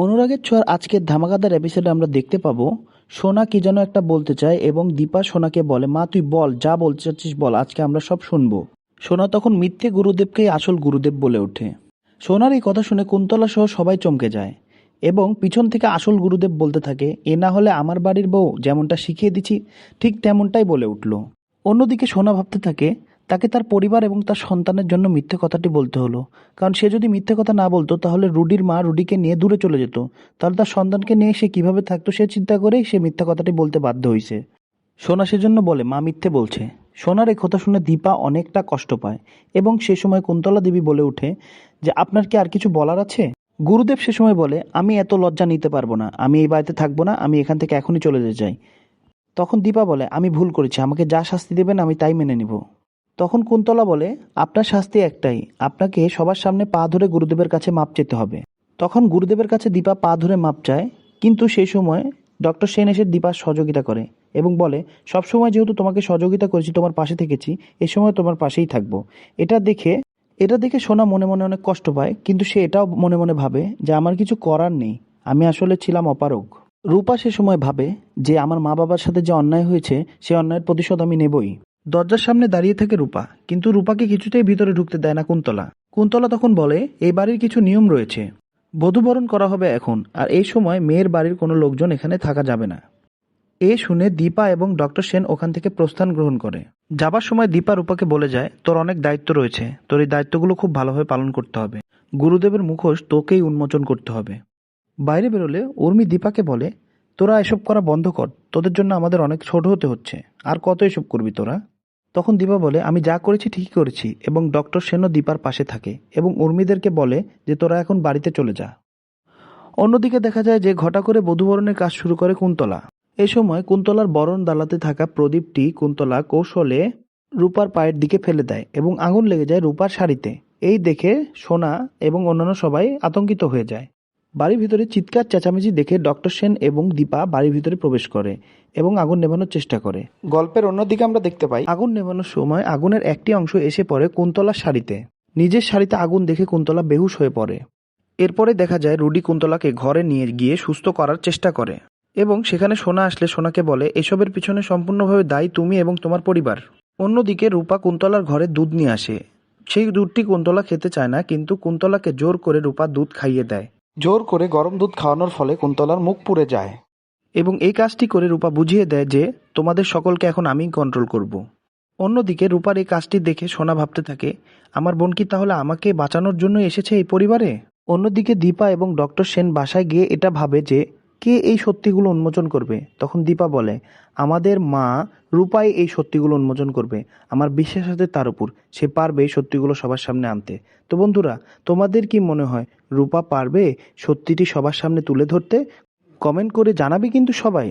অনুরাগের ছোঁয়ার আজকের ধামাকাদার এপিসোডে আমরা দেখতে পাবো সোনা কি যেন একটা বলতে চায় এবং দীপা সোনাকে বলে, মা তুই বল, যা বলতে চাচ্ছিস বল, আজকে আমরা সব শুনবো। সোনা তখন মিথ্যে গুরুদেবকেই আসল গুরুদেব বলে ওঠে। সোনার এই কথা শুনে কুন্তলা সহ সবাই চমকে যায় এবং পিছন থেকে আসল গুরুদেব বলতে থাকে, এ না হলে আমার বাড়ির বউ যেমনটা শিখিয়ে দিচ্ছি ঠিক তেমনটাই বলে উঠল। অন্যদিকে সোনা ভাবতে থাকে তাকে তার পরিবার এবং তার সন্তানের জন্য মিথ্যে কথাটি বলতে হলো, কারণ সে যদি মিথ্যে কথা না বলতো তাহলে রুডির মা রুডিকে নিয়ে দূরে চলে যেত, তাহলে তার সন্তানকে নিয়ে সে কিভাবে থাকতো সে চিন্তা করেই সে মিথ্যা কথাটি বলতে বাধ্য হয়েছে। সোনা সেজন্য বলে মা মিথ্যে বলছে। সোনার এই কথা শুনে দীপা অনেকটা কষ্ট পায় এবং সে সময় কুন্তলা দেবী বলে ওঠে যে আপনার কি আর কিছু বলার আছে? গুরুদেব সে সময় বলে, আমি এত লজ্জা নিতে পারবো না, আমি এই বাড়িতে থাকবো না, আমি এখান থেকে এখনই চলে যেতে চাই। তখন দীপা বলে, আমি ভুল করেছি, আমাকে যা শাস্তি দেবেন আমি তাই মেনে নিব। তখন কুন্তলা বলে, আপনার শাস্তি একটাই, আপনাকে সবার সামনে পা ধরে গুরুদেবের কাছে মাপ চেতে হবে। তখন গুরুদেবের কাছে দীপা পা ধরে মাপ চায়, কিন্তু সেই সময় ডক্টর সেন এসে দীপার সহযোগিতা করে এবং বলে, সবসময় যেহেতু তোমাকে সহযোগিতা করেছি, তোমার পাশে থেকেছি, এ সময় তোমার পাশেই থাকবো। এটা দেখে সোনা মনে মনে অনেক কষ্ট পায়, কিন্তু সে এটাও মনে মনে ভাবে যে আমার কিছু করার নেই, আমি আসলে ছিলাম অপারগ। রূপা সে সময় ভাবে যে আমার মা বাবার সাথে যে অন্যায় হয়েছে সে অন্যায়ের প্রতিশোধ আমি নেবই। দরজার সামনে দাঁড়িয়ে থাকে রূপা, কিন্তু রূপাকে কিছুতেই ভিতরে ঢুকতে দেয় না কুন্তলা। কুন্তলা তখন বলে, এই বাড়ির কিছু নিয়ম রয়েছে, বধূবরণ করা হবে এখন, আর এই সময় মেয়ের বাড়ির কোনো লোকজন এখানে থাকা যাবে না। এ শুনে দীপা এবং ডক্টর সেন ওখান থেকে প্রস্থান গ্রহণ করে। যাবার সময় দীপা রূপাকে বলে যায়, তোর অনেক দায়িত্ব রয়েছে, তোর এই দায়িত্বগুলো খুব ভালোভাবে পালন করতে হবে, গুরুদেবের মুখোশ তোকেই উন্মোচন করতে হবে। বাইরে বেরোলে উর্মি দীপাকে বলে, তোরা এসব করা বন্ধ কর, তোদের জন্য আমাদের অনেক ছোট হতে হচ্ছে, আর কত এসব করবি তোরা? তখন দীপা বলে, আমি যা করেছি ঠিকই করেছি, এবং ডক্টর সেনও দীপার পাশে থাকে এবং উর্মিদেরকে বলে যে তোরা এখন বাড়িতে চলে যা। অন্যদিকে দেখা যায় যে ঘটা করে বধূবরণের কাজ শুরু করে কুন্তলা। এ সময় কুন্তলার বরণ ডালাতে থাকা প্রদীপটি কুন্তলা কৌশলে রূপার পায়ের দিকে ফেলে দেয় এবং আগুন লেগে যায় রূপার শাড়িতে। এই দেখে সোনা এবং অন্যান্য সবাই আতঙ্কিত হয়ে যায়। বাড়ির ভিতরে চিৎকার চেঁচামেচি দেখে ডক্টর সেন এবং দীপা বাড়ির ভিতরে প্রবেশ করে এবং আগুন নেভানোর চেষ্টা করে। গল্পের অন্যদিকে আমরা দেখতে পাই আগুন নেভানোর সময় আগুনের একটি অংশ এসে পড়ে কুন্তলার শাড়িতে। নিজের শাড়িতে আগুন দেখে কুন্তলা বেহুশ হয়ে পড়ে। এরপরে দেখা যায় রুডি কুন্তলাকে ঘরে নিয়ে গিয়ে সুস্থ করার চেষ্টা করে এবং সেখানে সোনা আসলে সোনাকে বলে, এসবের পিছনে সম্পূর্ণভাবে দায়ী তুমি এবং তোমার পরিবার। অন্যদিকে রূপা কুন্তলার ঘরে দুধ নিয়ে আসে। সেই দুধটি কুন্তলা খেতে চায় না, কিন্তু কুন্তলাকে জোর করে রূপা দুধ খাইয়ে দেয়। জোর করে গরম দুধ খাওয়ানোর ফলে কুন্তলার মুখ পুড়ে যায় এবং এই কাজটি করে রূপা বুঝিয়ে দেয় যে তোমাদের সকলকে এখন আমিই কন্ট্রোল করব। অন্যদিকে রূপার এই কাজটি দেখে সোনা ভাবতে থাকে, আমার বোন কি তাহলে আমাকে বাঁচানোর জন্য এসেছে এই পরিবারে? অন্যদিকে দীপা এবং ডক্টর সেন বাসায় গিয়ে এটা ভাবে যে কে এই সত্যিগুলো উন্মোচন করবে। তখন দীপা বলে, আমাদের মা রূপাই এই সত্যিগুলো উন্মোচন করবে, আমার বিশ্বাস আছে তার উপর, সে পারবে এই সত্যিগুলো সবার সামনে আনতে। তো বন্ধুরা, তোমাদের কি মনে হয় রূপা পারবে সত্যিটি সবার সামনে তুলে ধরতে? কমেন্ট করে জানাবে কিন্তু সবাই।